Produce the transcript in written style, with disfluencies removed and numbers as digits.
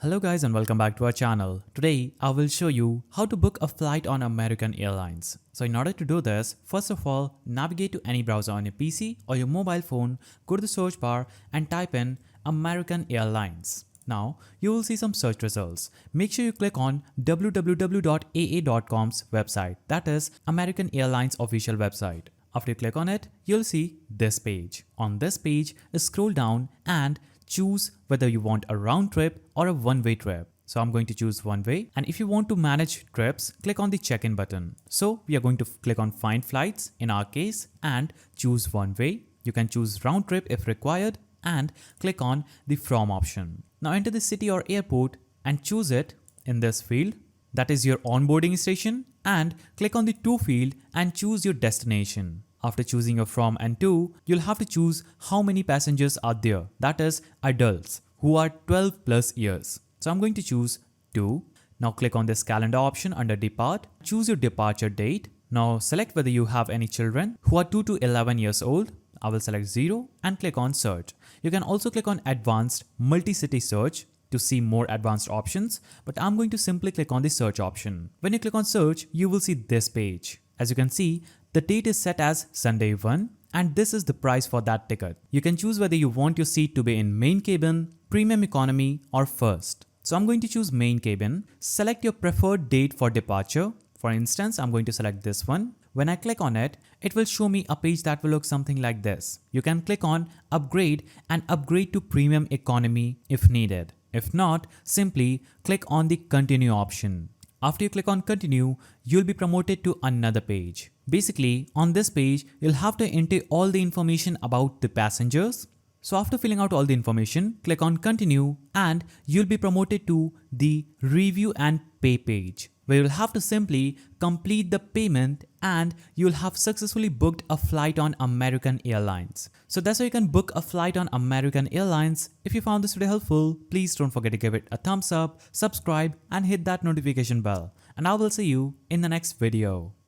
Hello guys and welcome back to our channel. Today I will show you how to book a flight on American Airlines. So in order to do this, first of all, navigate to any browser on your PC or your mobile phone, go to the search bar and type in American Airlines. Now you will see some search results. Make sure you click on www.aa.com's website, that is American Airlines official website. After you click on it, you'll see this page. On this page, scroll down and choose whether you want a round trip or a one-way trip. So I'm going to choose one way, and if you want to manage trips, click on the check-in button. So we are going to click on find flights in our case and choose one way. You can choose round trip if required and click on the from option. Now enter the city or airport and choose it in this field, that is your onboarding station, and click on the to field and choose your destination. After choosing your from and to, you'll have to choose how many passengers are there, that is adults who are 12 plus years. So I'm going to choose 2. Now click on this calendar option under depart, choose your departure date. Now select whether you have any children who are 2 to 11 years old. I will select 0 and click on search. You can also click on advanced multi-city search to see more advanced options, but I'm going to simply click on the search option. When you click on search, you will see this page. As you can see, the date is set as Sunday 1 and this is the price for that ticket. You can choose whether you want your seat to be in main cabin, premium economy or first. So I'm going to choose main cabin. Select your preferred date for departure. For instance, I'm going to select this one. When I click on it, it will show me a page that will look something like this. You can click on upgrade and upgrade to premium economy if needed. If not, simply click on the continue option. After you click on continue, you'll be promoted to another page. Basically, on this page, you'll have to enter all the information about the passengers. So after filling out all the information, click on continue and you'll be promoted to the review and pay page, where you'll have to simply complete the payment and you'll have successfully booked a flight on American Airlines. So that's how you can book a flight on American Airlines. If you found this video helpful, please don't forget to give it a thumbs up, subscribe and hit that notification bell. And I will see you in the next video.